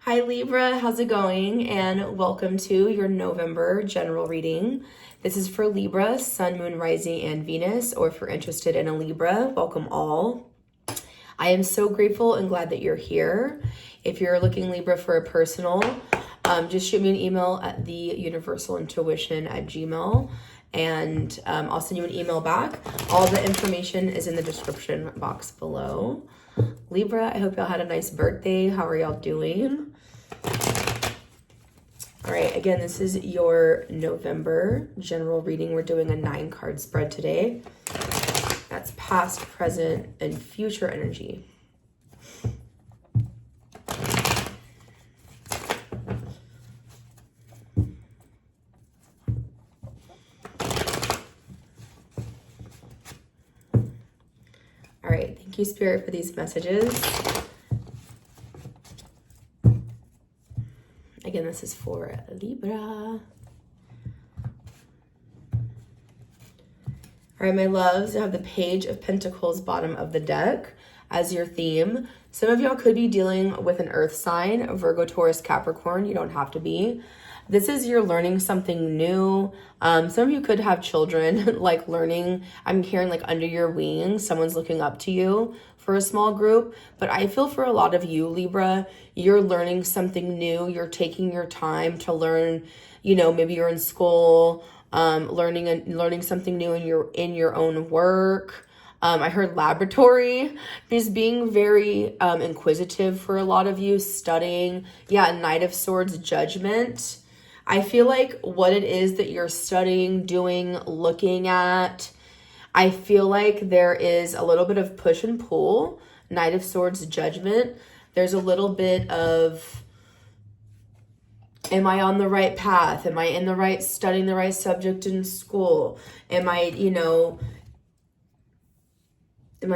Hi Libra, how's it going? And welcome to your November general reading. This is for Libra, Sun, Moon, Rising, and Venus, or if you're interested in a Libra, welcome all. I am so grateful and glad that you're here. If you're looking Libra for a personal, just shoot me an email at theuniversalintuition@gmail.com and I'll send you an email back. All the information is in the description box below. Libra, I hope y'all had a nice birthday. How are y'all doing? All right, again, this is your November general reading. We're doing a 9-card spread today. That's past, present, and future energy. All right, thank you, Spirit, for these messages. Again, this is for Libra. All right, my loves, I have the Page of Pentacles, bottom of the deck, as your theme. Some of y'all could be dealing with an earth sign, Virgo, Taurus, Capricorn. You don't have to be. This is you're learning something new. Some of you could have children, like learning. I'm hearing like under your wings, someone's looking up to you for a small group. But I feel for a lot of you, Libra, you're learning something new. You're taking your time to learn, maybe you're in school, learning something new in your own work. I heard laboratory, just being very inquisitive for a lot of you, studying. Yeah, Knight of Swords, Judgment. I feel like what it is that you're studying, doing, looking at, I feel like there is a little bit of push and pull. Knight of Swords, Judgment. There's a little bit of, am I on the right path? Am I studying the right subject in school? Am I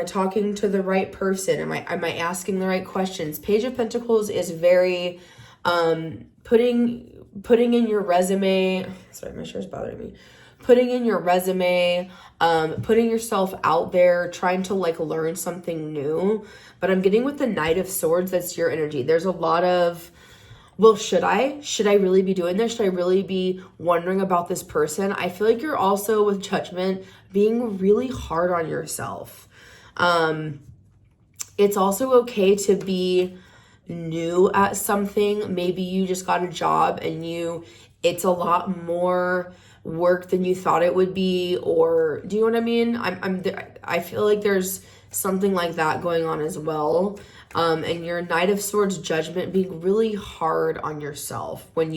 talking to the right person? Am I asking the right questions? Page of Pentacles is very putting in your resume. Sorry, my shirt's bothering me. Putting in your resume, putting yourself out there, trying to learn something new. But I'm getting with the Knight of Swords, that's your energy. There's a lot of, well, should I really be doing this? Should I really be wondering about this person? I feel like you're also, with Judgment, being really hard on yourself. It's also okay to be new at something. Maybe you just got a job and it's a lot more work than you thought it would be, or do you know what I mean? I feel like there's something like that going on as well. And your Knight of Swords, Judgment, being really hard on yourself when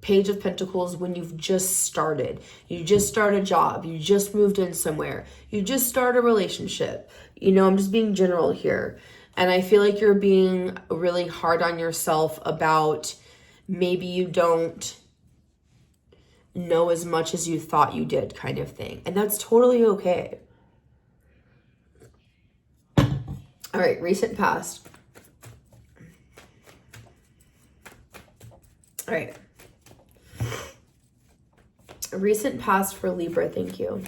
Page of Pentacles, when you've just started. You just start a job. You just moved in somewhere. You just start a relationship. I'm just being general here. And I feel like you're being really hard on yourself about maybe you don't know as much as you thought you did, kind of thing. And that's totally okay. All right, recent past. All right. Recent past for Libra, thank you.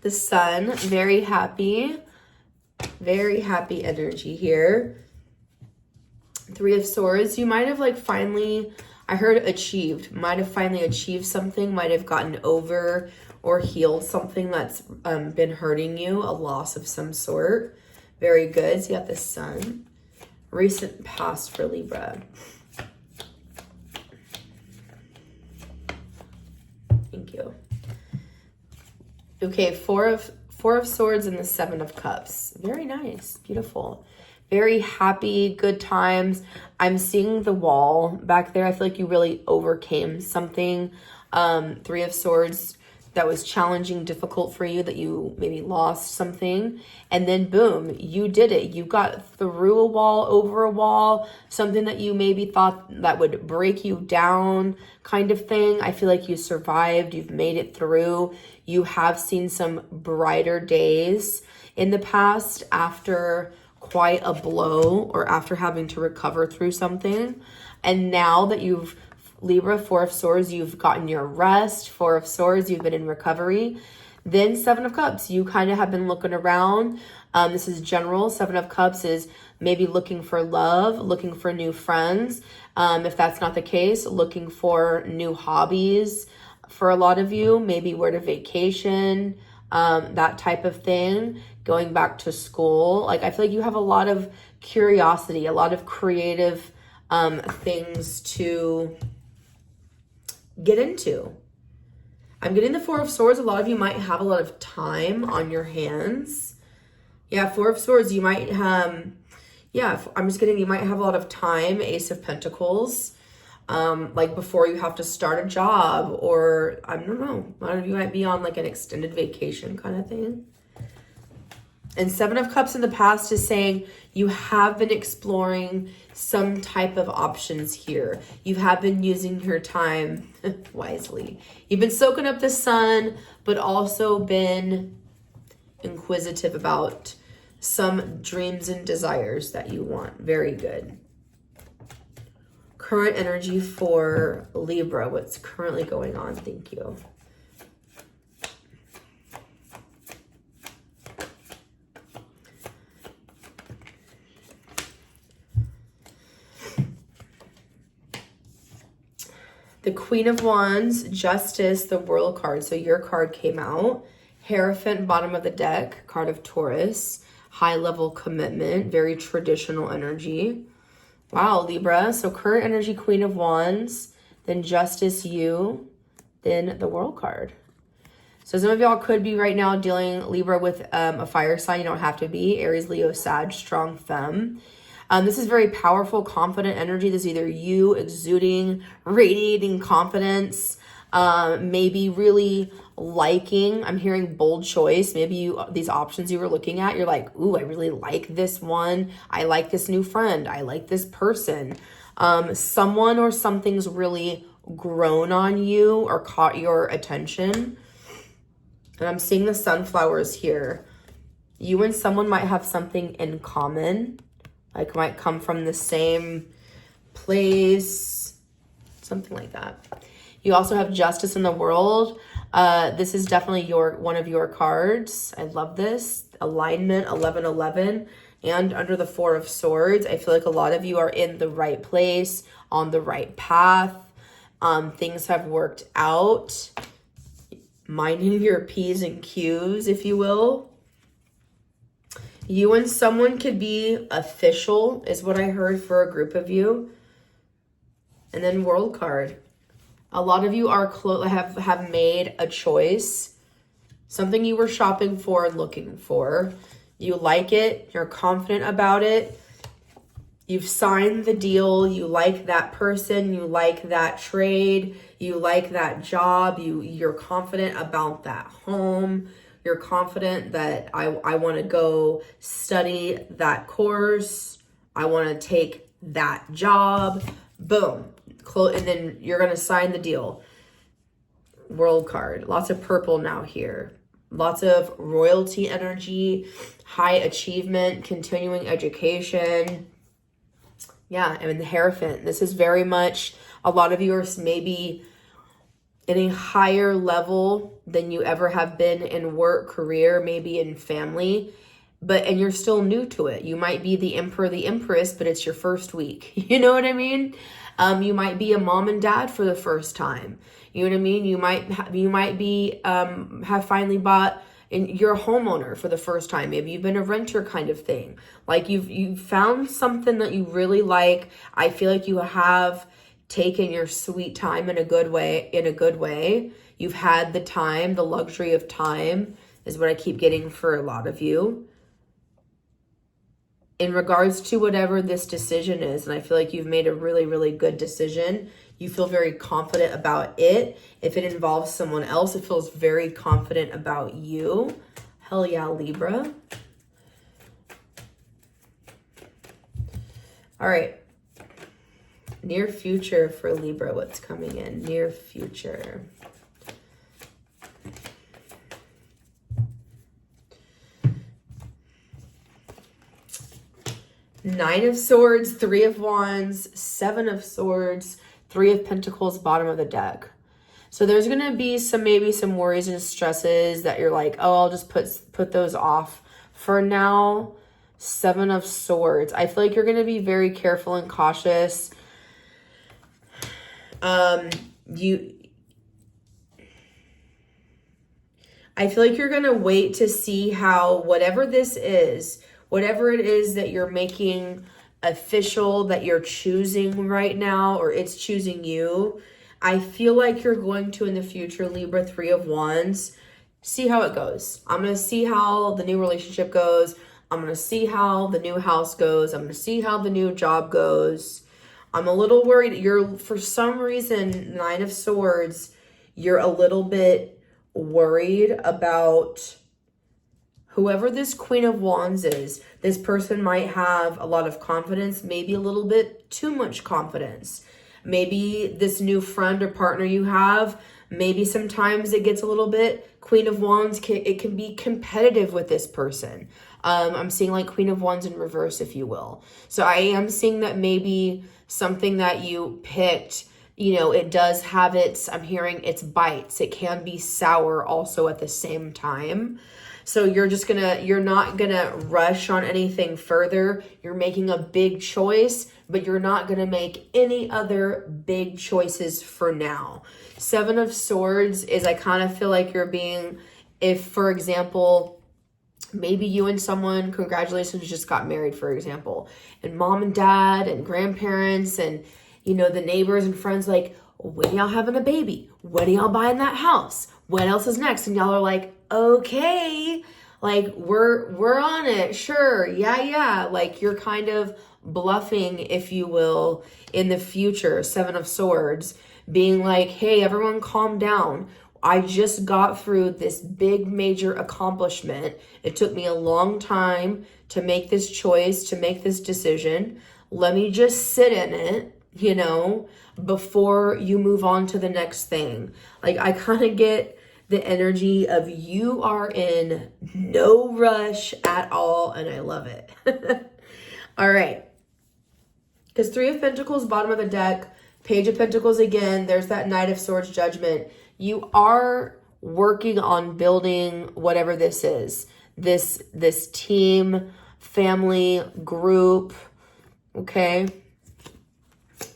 The Sun, very happy energy here. Three of Swords, you might have finally, I heard achieved, might have finally achieved something, might have gotten over or healed something that's been hurting you, a loss of some sort. Very good. So you got the Sun. Recent past for Libra. Thank you. Okay, Four of Swords and the Seven of Cups. Very nice. Beautiful. Very happy, good times. I'm seeing the wall back there. I feel like you really overcame something. Three of Swords that was challenging, difficult for you, that you maybe lost something. And then boom, you did it. You got through a wall, over a wall, something that you maybe thought that would break you down, kind of thing. I feel like you survived. You've made it through. You have seen some brighter days in the past after quite a blow or after having to recover through something. And now that you've Libra, Four of Swords, you've gotten your rest. Four of Swords, you've been in recovery. Then Seven of Cups, you kind of have been looking around. This is general. Seven of Cups is maybe looking for love, looking for new friends. If that's not the case, looking for new hobbies for a lot of you, maybe where to vacation, that type of thing, going back to school. Like, I feel like you have a lot of curiosity, a lot of creative things to get into. I'm getting the Four of Swords. A lot of you might have a lot of time on your hands. Yeah, Four of Swords, you might I'm just getting, you might have a lot of time. Ace of Pentacles, like before you have to start a job, or I don't know, a lot of you might be on like an extended vacation kind of thing. And Seven of Cups in the past is saying you have been exploring some type of options here. You have been using your time wisely. You've been soaking up the sun, but also been inquisitive about some dreams and desires that you want. Very good. Current energy for Libra. What's currently going on? Thank you. The Queen of Wands, Justice, the World card. So your card came out. Hierophant, bottom of the deck, card of Taurus. High level commitment, very traditional energy. Wow, Libra. So current energy, Queen of Wands, then Justice, you, then the World card. So some of y'all could be right now dealing, Libra, with a fire sign. You don't have to be. Aries, Leo, Sag, strong femme. This is very powerful, confident energy. This is either you exuding, radiating confidence, maybe really liking, I'm hearing bold choice. Maybe these options you were looking at, you're like, ooh, I really like this one. I like this new friend. I like this person. Someone or something's really grown on you or caught your attention. And I'm seeing the sunflowers here. You and someone might have something in common. Like, might come from the same place, something like that. You also have Justice in the World. This is definitely one of your cards. I love this. Alignment, 1111. And under the Four of Swords, I feel like a lot of you are in the right place, on the right path. Things have worked out. Minding your P's and Q's, if you will. You and someone could be official, is what I heard for a group of you. And then World card. A lot of you are have made a choice. Something you were shopping for and looking for. You like it. You're confident about it. You've signed the deal. You like that person. You like that trade. You like that job. You're confident about that home. You're confident that I want to go study that course. I want to take that job. Boom. And then you're going to sign the deal. World card. Lots of purple now here. Lots of royalty energy, high achievement, continuing education. Yeah, I mean, the Hierophant. This is very much, a lot of you are maybe in a higher level than you ever have been in work, career, maybe in family, and you're still new to it. You might be the emperor, the empress, but it's your first week. You know what I mean? You might be a mom and dad for the first time. You know what I mean? You might be have finally bought, and you're a homeowner for the first time. Maybe you've been a renter kind of thing. Like you've found something that you really like. I feel like you have taken your sweet time in a good way. You've had the time, the luxury of time is what I keep getting for a lot of you. In regards to whatever this decision is, and I feel like you've made a really, really good decision. You feel very confident about it. If it involves someone else, it feels very confident about you. Hell yeah, Libra. All right. Near future for Libra, what's coming in? Near future. Nine of Swords, Three of Wands, Seven of Swords, Three of Pentacles, bottom of the deck. So there's going to be maybe some worries and stresses that you're like, oh, I'll just put those off for now. 7 of Swords. I feel like you're going to be very careful and cautious. I feel like you're going to wait to see how whatever it is that you're making official, that you're choosing right now, or it's choosing you. I feel like you're going to, in the future, Libra, 3 of Wands, see how it goes. I'm going to see how the new relationship goes. I'm going to see how the new house goes. I'm going to see how the new job goes. I'm a little worried. For some reason, 9 of Swords, you're a little bit worried about whoever this Queen of Wands is. This person might have a lot of confidence, maybe a little bit too much confidence. Maybe this new friend or partner you have, maybe sometimes it gets a little bit, Queen of Wands, it can be competitive with this person. I'm seeing like Queen of Wands in reverse, if you will. So I am seeing that maybe something that you picked, it does have I'm hearing its bites. It can be sour also at the same time. So you're not gonna rush on anything further. You're making a big choice, but you're not gonna make any other big choices for now. 7 of Swords is, I kind of feel like you're being, if for example, maybe you and someone, congratulations, just got married, for example, and mom and dad and grandparents and, the neighbors and friends, like, when y'all having a baby? When y'all buying that house? What else is next? And y'all are like, okay, like we're on it. Sure. Yeah. Like you're kind of bluffing, if you will, in the future. 7 of Swords being like, hey, everyone calm down. I just got through this big major accomplishment. It took me a long time to make this choice, to make this decision. Let me just sit in it, before you move on to the next thing. Like I kind of get the energy of you are in no rush at all, and I love it. All right. Because 3 of Pentacles, bottom of the deck, Page of Pentacles again, there's that Knight of Swords, Judgment. You are working on building whatever this is. This team, family, group, okay?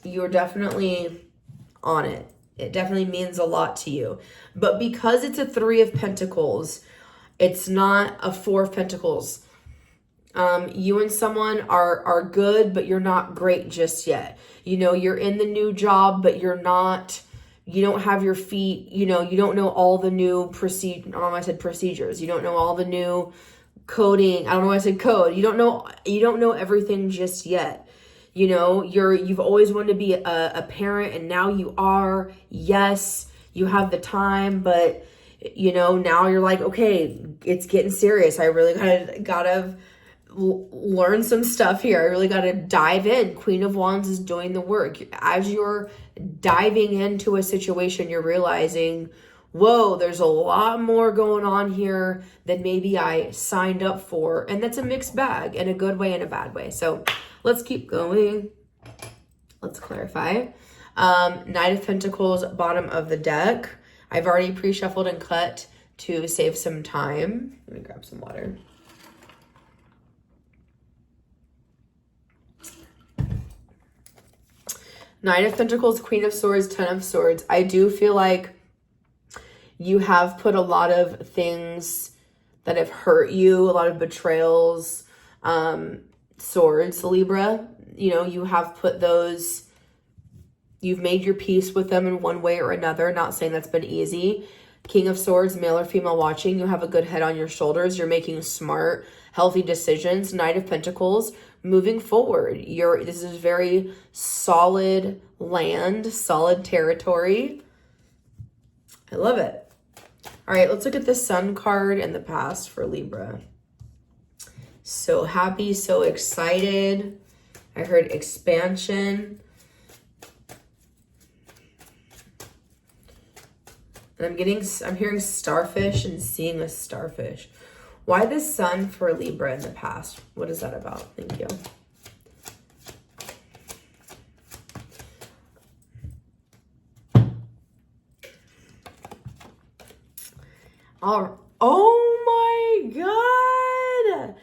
You're definitely on it. It definitely means a lot to you. But because it's a 3 of Pentacles, it's not a 4 of Pentacles. You and someone are good, but you're not great just yet. You're in the new job, but you don't have your feet, you don't know all the new I don't know why I said procedures. You don't know all the new coding. I don't know why I said code. You don't know everything just yet. You've always wanted to be a parent, and now you are. Yes, you have the time, but now you're like, okay, it's getting serious. I really gotta learn some stuff here. I really gotta dive in. Queen of Wands is doing the work. As you're diving into a situation, you're realizing, whoa, there's a lot more going on here than maybe I signed up for. And that's a mixed bag, in a good way and a bad way. So let's keep going. Let's clarify. Knight of Pentacles, bottom of the deck. I've already pre-shuffled and cut to save some time. Let me grab some water. Knight of Pentacles, Queen of Swords, 10 of Swords. I do feel like you have put a lot of things that have hurt you, a lot of betrayals, swords, Libra. You have put those, you've made your peace with them in one way or another. Not saying that's been easy. King of Swords, male or female watching, you have a good head on your shoulders. You're making smart, healthy decisions. Knight of Pentacles, moving forward. This is very solid land, solid territory. I love it. All right, let's look at the Sun card and the past for Libra. So happy, so excited. I heard expansion. And I'm hearing starfish and seeing a starfish. Why the Sun for Libra in the past? What is that about? Thank you. Oh my God.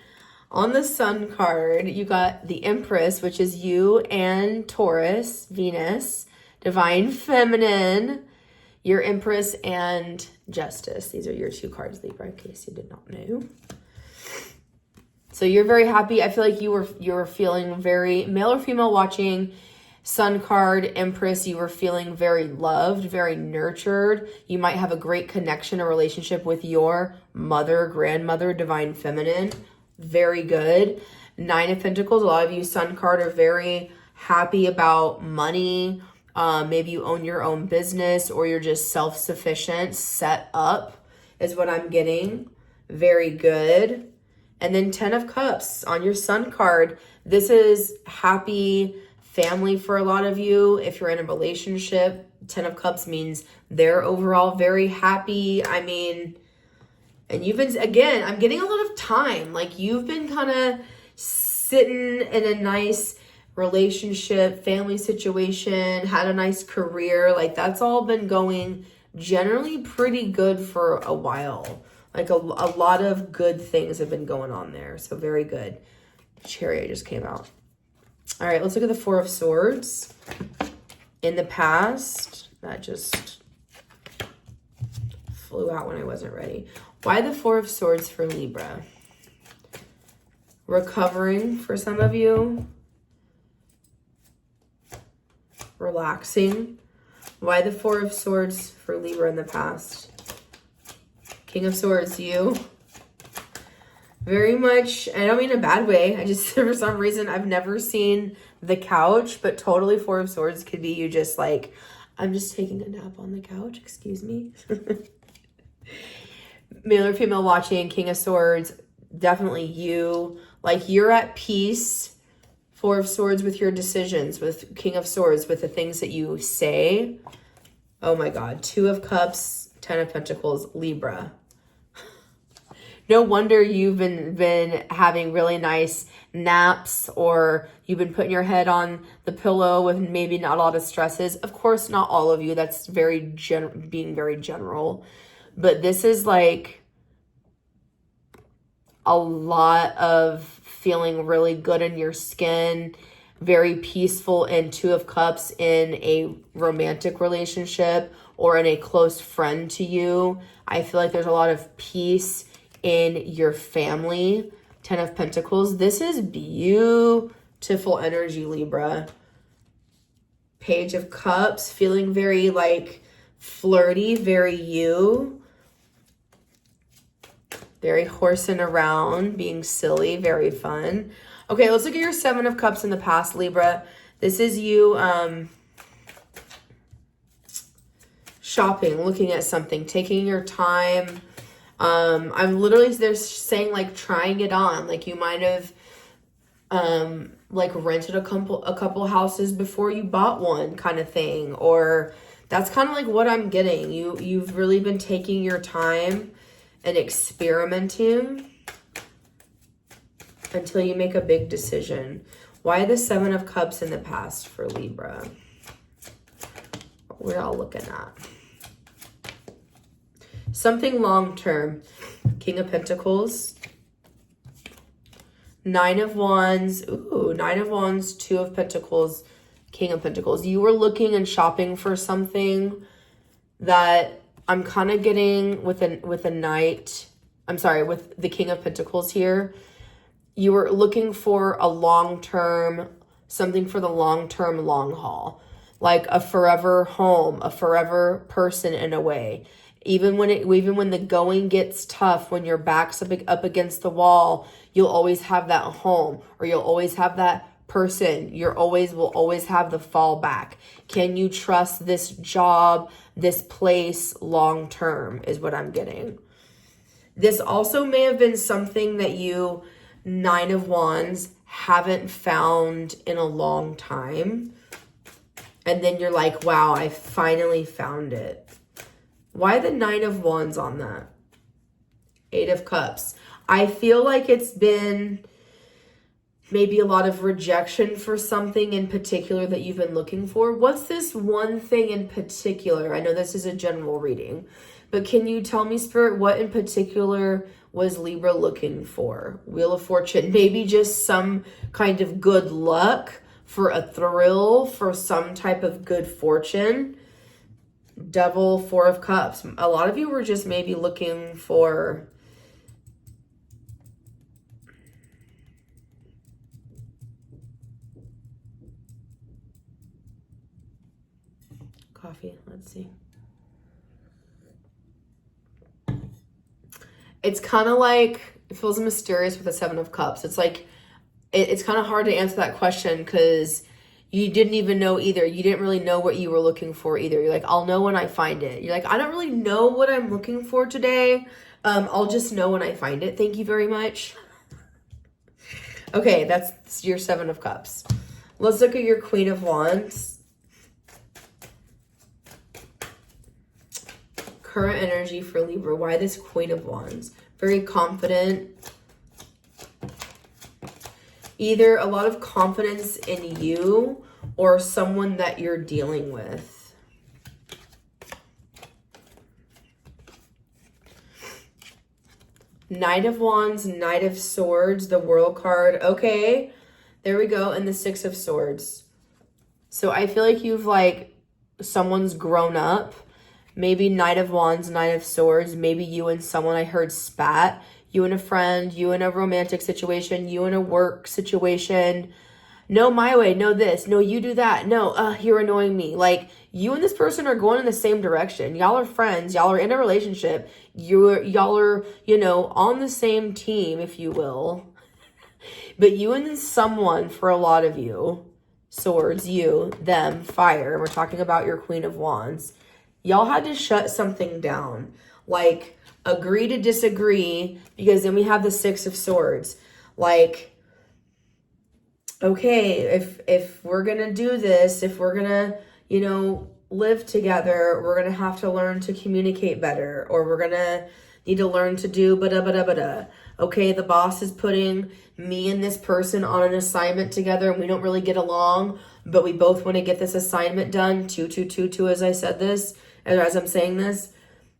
On the Sun card, you got the Empress, which is you and Taurus, Venus, Divine Feminine, your Empress, and Justice. These are your 2 cards, Libra, in case you did not know. So you're very happy. I feel like you were feeling very, male or female watching, Sun card, Empress, you were feeling very loved, very nurtured. You might have a great connection or relationship with your mother, grandmother, Divine Feminine. Very good. 9 of Pentacles, a lot of you Sun card are very happy about money. Maybe you own your own business or you're just self-sufficient, set up is what I'm getting. Very good. And then 10 of Cups on your Sun card. This is happy family for a lot of you. If you're in a relationship, 10 of Cups means they're overall very happy. I mean, and you've been, again, I'm getting a lot of time. Like you've been kind of sitting in a nice relationship, family situation, had a nice career. Like that's all been going generally pretty good for a while. Like a lot of good things have been going on there. So very good. Chariot just came out. All right, let's look at the 4 of Swords. In the past, that just flew out when I wasn't ready. Why the 4 of Swords for Libra? Recovering for some of you. Relaxing. Why the 4 of Swords for Libra in the past? King of Swords, you. Very much, I don't mean in a bad way. I just, for some reason, I've never seen the couch, but totally 4 of Swords could be you just like, I'm just taking a nap on the couch, excuse me. Male or female watching, King of Swords, definitely you. Like you're at peace, 4 of Swords with your decisions, with King of Swords, with the things that you say. Oh my God, 2 of Cups, 10 of Pentacles, Libra. No wonder you've been having really nice naps, or you've been putting your head on the pillow with maybe not a lot of stresses. Of course, not all of you. That's being very general. But this is like a lot of feeling really good in your skin, very peaceful, and 2 of Cups in a romantic relationship or in a close friend to you. I feel like there's a lot of peace in your family. 10 of Pentacles. This is beautiful energy, Libra. Page of Cups, feeling very like flirty, very you. Very horsing around, being silly, very fun. Okay, let's look at your 7 of Cups in the past, Libra. This is you shopping, looking at something, taking your time. I'm literally, they're saying like trying it on. Like you might have like rented a couple houses before you bought one, kind of thing. Or that's kind of like what I'm getting. You've really been taking your time and experimenting until you make a big decision. Why the 7 of Cups in the past for Libra? What we're all looking at. Something long-term. King of Pentacles. 9 of Wands. Ooh, 9 of Wands, 2 of Pentacles, King of Pentacles. You were looking and shopping for something that I'm kind of getting with a Knight. I'm sorry, with the King of Pentacles here. You were looking for a long-term, something for the long-term, long haul. Like a forever home, a forever person in a way. Even when the going gets tough, when your back's up against the wall, you'll always have that home, or you'll always have that person. Will always have the fallback. Can you trust this job, this place long term is what I'm getting. This also may have been something that you, 9 of Wands, haven't found in a long time. And then you're like, wow, I finally found it. Why the 9 of Wands on that? 8 of Cups. I feel like it's been maybe a lot of rejection for something in particular that you've been looking for. What's this one thing in particular? I know this is a general reading, But can you tell me, Spirit, what in particular was Libra looking for? Wheel of Fortune, maybe just some kind of good luck, for a thrill, for some type of good fortune. Devil, Four of Cups. A lot of you were just maybe looking for coffee. Let's see. It's kind of like, it feels mysterious with the Seven of Cups. It's like, it's kind of hard to answer that question because you didn't even know either. You didn't really know what you were looking for either. You're like, I'll know when I find it. You're like, I don't really know what I'm looking for today. I'll just know when I find it. Thank you very much. Okay, that's your Seven of Cups. Let's look at your Queen of Wands. Current energy for Libra. Why this Queen of Wands? Very confident. Either a lot of confidence in you or someone that you're dealing with. Knight of Wands, Knight of Swords, the World card. Okay, there we go. And the Six of Swords. So I feel like you've someone's grown up. Maybe Knight of Wands, Knight of Swords. Maybe you and someone I heard spat. You and a friend, you in a romantic situation, you in a work situation. No, my way, no this, no, you do that. No, you're annoying me. Like, you and this person are going in the same direction. Y'all are friends. Y'all are in a relationship. Y'all are, on the same team, if you will. But you and someone, for a lot of you, swords, you, them, fire. We're talking about your Queen of Wands. Y'all had to shut something down. Like, agree to disagree, because then we have the Six of Swords. Like, okay, if we're gonna do this, if we're gonna, live together, we're gonna have to learn to communicate better, or we're gonna need to learn to do bada. Okay, the boss is putting me and this person on an assignment together, and we don't really get along, but we both want to get this assignment done. Two, as I said this, as I'm saying this.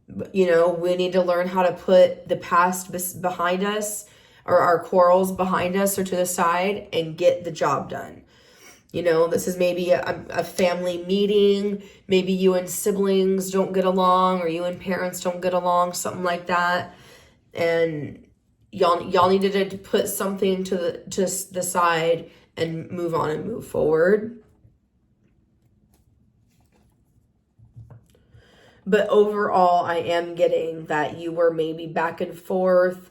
We need to learn how to put the past behind us, or our quarrels behind us or to the side, and get the job done. This is maybe a family meeting. Maybe you and siblings don't get along, or you and parents don't get along, something like that. And y'all needed to put something to the side and move on and move forward. But overall, I am getting that you were maybe back and forth.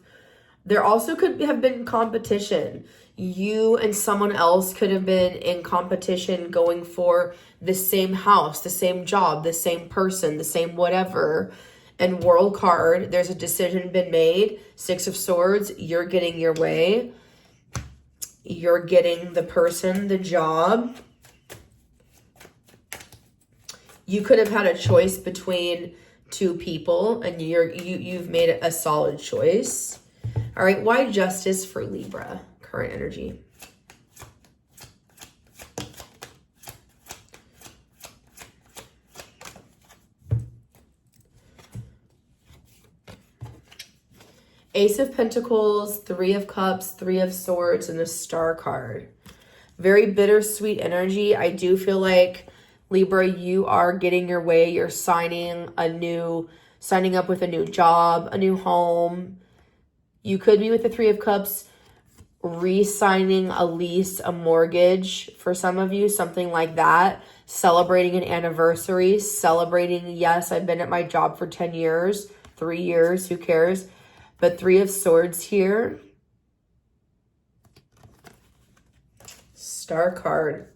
There also could have been competition. You and someone else could have been in competition going for the same house, the same job, the same person, the same whatever. And World card, there's a decision been made. Six of Swords, you're getting your way. You're getting the person, the job. You could have had a choice between two people, and you've made a solid choice. All right, why Justice for Libra? Current energy. Ace of Pentacles, Three of Cups, Three of Swords, and a Star card. Very bittersweet energy. I do feel like, Libra, you are getting your way. You're signing up with a new job, a new home. You could be with the Three of Cups, re-signing a lease, a mortgage for some of you, something like that. Celebrating an anniversary, celebrating, yes, I've been at my job for 10 years, 3 years, who cares? But Three of Swords here. Star card.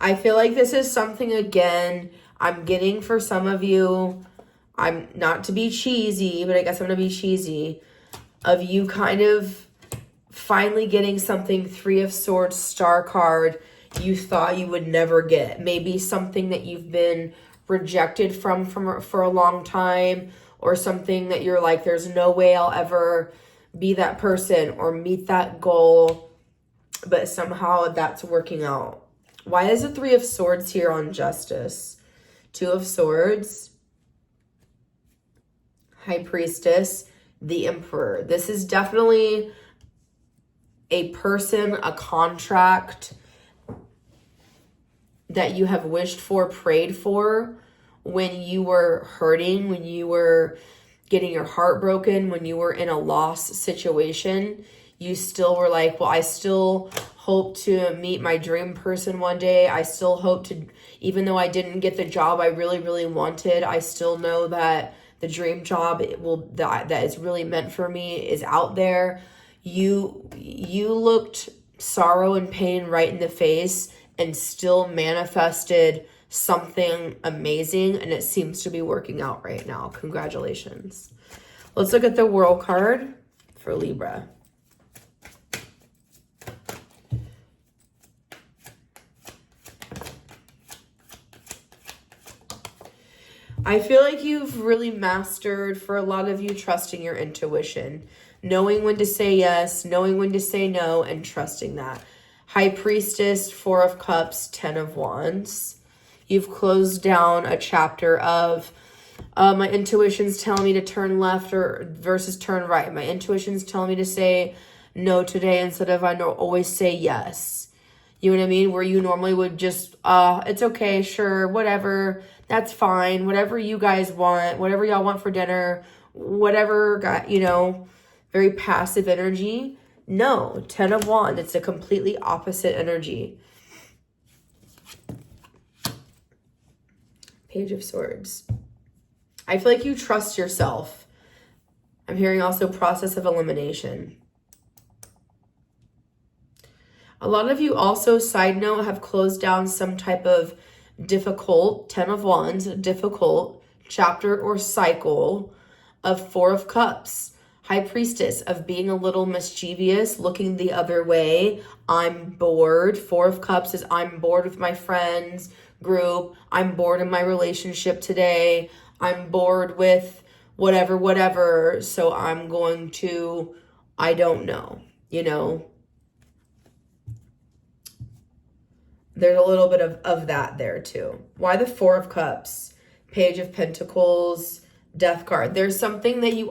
I feel like this is something, again, I'm getting for some of you. I'm not to be cheesy, but I guess I'm going to be cheesy. Of you kind of finally getting something, Three of Swords, Star card, you thought you would never get. Maybe something that you've been rejected from for a long time, or something that you're like, there's no way I'll ever be that person or meet that goal, but somehow that's working out. Why is the Three of Swords here on Justice? Two of Swords. High Priestess, the Emperor. This is definitely a person, a contract that you have wished for, prayed for when you were hurting, when you were getting your heart broken, when you were in a loss situation. You still were like, well, I still hope to meet my dream person one day. I still hope to, even though I didn't get the job I really, really wanted, I still know that the dream job that is really meant for me is out there. You looked sorrow and pain right in the face and still manifested something amazing, and it seems to be working out right now. Congratulations. Let's look at the World card for Libra. I feel like you've really mastered, for a lot of you, trusting your intuition, knowing when to say yes, knowing when to say no, and trusting that. High Priestess, Four of Cups, 10 of Wands. You've closed down a chapter of my intuition's telling me to turn left versus turn right. My intuition's telling me to say no today instead of always say yes. You know what I mean? Where you normally would just, it's okay, sure, whatever, that's fine, whatever you guys want, whatever y'all want for dinner, whatever, very passive energy. No, 10 of Wands, it's a completely opposite energy. Page of Swords. I feel like you trust yourself. I'm hearing also process of elimination. A lot of you also, side note, have closed down some type of difficult, 10 of Wands, difficult chapter or cycle of Four of Cups. High Priestess, of being a little mischievous, looking the other way. I'm bored. Four of Cups is I'm bored with my friends group. I'm bored in my relationship today. I'm bored with whatever. So I'm going to, I don't know, There's a little bit of that there too. Why the Four of Cups? Page of Pentacles, Death card. There's something that you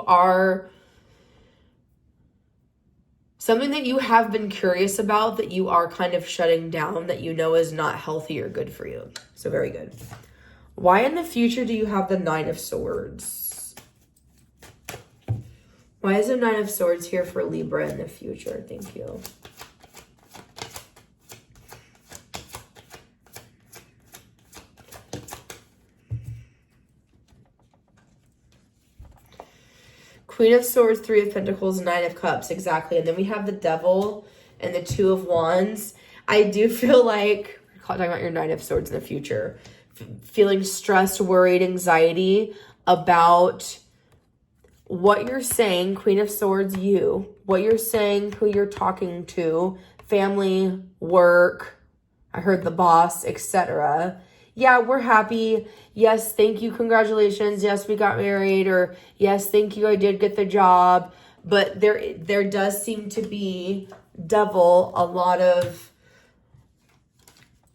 have been curious about that you are kind of shutting down, that you know is not healthy or good for you. So very good. Why in the future do you have the Nine of Swords? Why is the Nine of Swords here for Libra in the future? Thank you. Queen of Swords, Three of Pentacles, Nine of Cups, exactly. And then we have the Devil and the Two of Wands. I do feel like, we're talking about your Nine of Swords in the future, feeling stressed, worried, anxiety about what you're saying, Queen of Swords, what you're saying, who you're talking to, family, work, I heard the boss, etc. Yeah, we're happy. Yes, thank you, congratulations. Yes, we got married. Or yes, thank you, I did get the job. But there does seem to be, Devil, a lot of,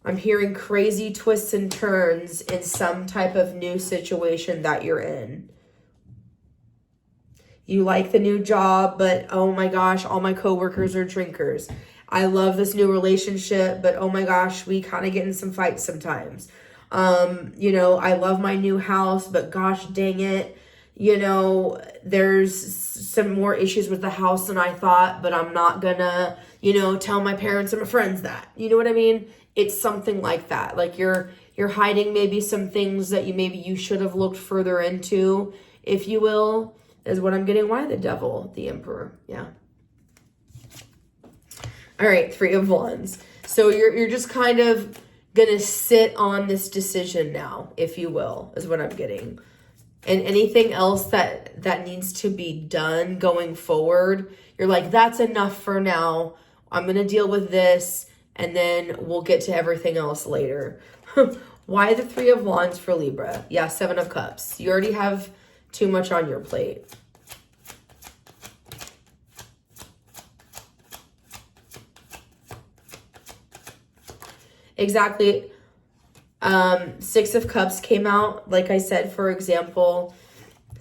I'm hearing crazy twists and turns in some type of new situation that you're in. You like the new job, but oh my gosh, all my coworkers are drinkers. I love this new relationship, but oh my gosh, we kind of get in some fights sometimes. I love my new house, but gosh dang it, there's some more issues with the house than I thought, but I'm not gonna, tell my parents and my friends that. You know what I mean? It's something like that. Like you're hiding maybe some things that you should have looked further into, if you will, is what I'm getting. Why the Devil, the Emperor? Yeah. All right, Three of Wands. So you're just kind of gonna sit on this decision now, if you will, is what I'm getting. And anything else that needs to be done going forward, you're like, that's enough for now. I'm gonna deal with this, and then we'll get to everything else later. Why the Three of Wands for Libra? Yeah, Seven of Cups. You already have too much on your plate. Exactly. Six of Cups came out. Like I said, for example,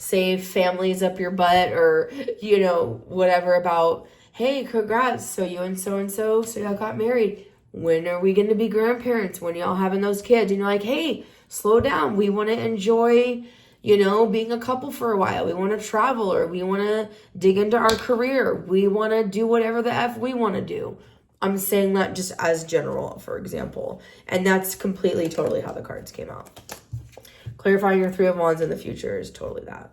say families up your butt or, you know, whatever about, hey, congrats, so you and so y'all got married. When are we going to be grandparents? When y'all having those kids? And you're like, hey, slow down. We want to enjoy, you know, being a couple for a while. We want to travel, or we want to dig into our career. We want to do whatever the F we want to do. I'm saying that just as general, for example. And that's completely, totally how the cards came out. Clarifying your Three of Wands in the future is totally that.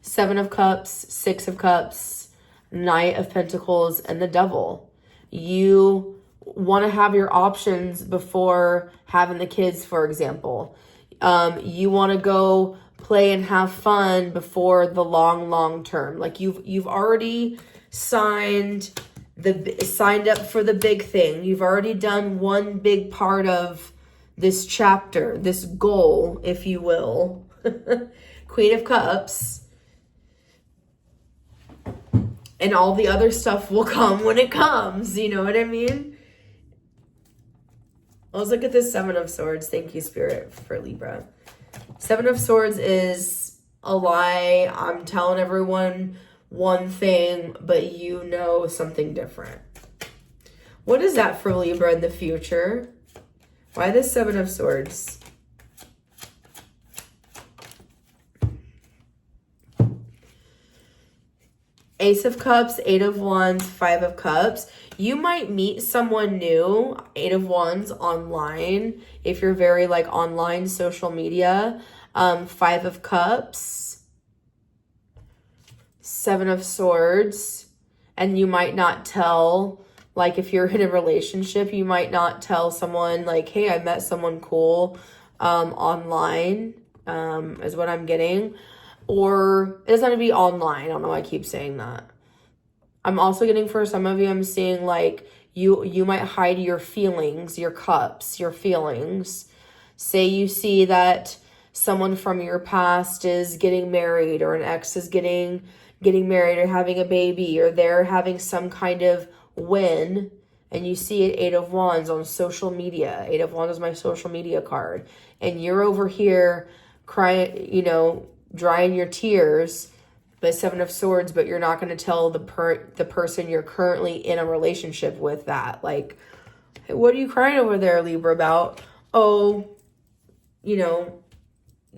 Seven of Cups, Six of Cups, Knight of Pentacles, and the Devil. You want to have your options before having the kids, for example. You want to go play and have fun before the long term. Like you've already signed up for the big thing. You've already done one big part of this chapter, this goal, if you will. Queen of Cups. And all the other stuff will come when it comes. You know what I mean? Let's look at this Seven of Swords. Thank you, Spirit, for Libra. Seven of Swords is a lie. I'm telling everyone one thing, but you know something different. What is that for Libra in the future? Why the Seven of Swords? Ace of Cups, Eight of Wands, Five of Cups. You might meet someone new, Eight of Wands, online. If you're very like online social media. Five of Cups. Seven of Swords. And you might not tell, like if you're in a relationship, you might not tell someone like, hey, I met someone cool online, is what I'm getting. Or it doesn't have to be online. I don't know why I keep saying that. I'm also getting, for some of you, I'm seeing like you might hide your feelings, your cups, your feelings. Say you see that someone from your past is getting married, or an ex is getting married or having a baby, or they're having some kind of win, and you see it, Eight of Wands on social media. Eight of Wands is my social media card. And you're over here crying, you know, drying your tears, by Seven of Swords, but you're not going to tell the person you're currently in a relationship with that. Like, hey, what are you crying over there, Libra, about? Oh, you know,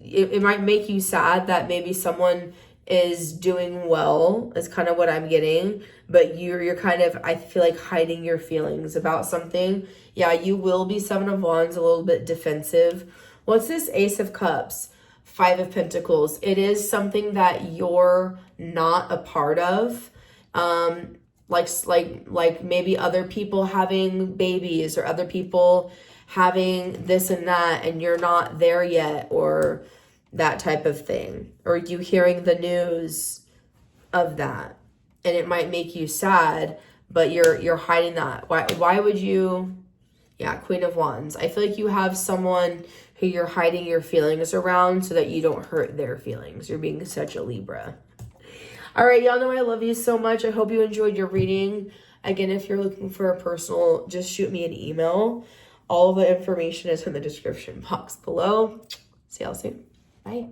it might make you sad that maybe someone is doing well, is kind of what I'm getting, but you're kind of, I feel like, hiding your feelings about something. Yeah, you will be Seven of Wands, a little bit defensive. What's this Ace of Cups? Five of Pentacles. It is something that you're not a part of. Like maybe other people having babies, or other people having this and that, and you're not there yet, or that type of thing. Or you hearing the news of that, and it might make you sad, but you're hiding that. Why would you? Yeah, Queen of Wands. I feel like you have someone who you're hiding your feelings around so that you don't hurt their feelings. You're being such a Libra. All right, y'all know I love you so much. I hope you enjoyed your reading. Again, if you're looking for a personal, just shoot me an email. All the information is in the description box below. See y'all soon. Bye.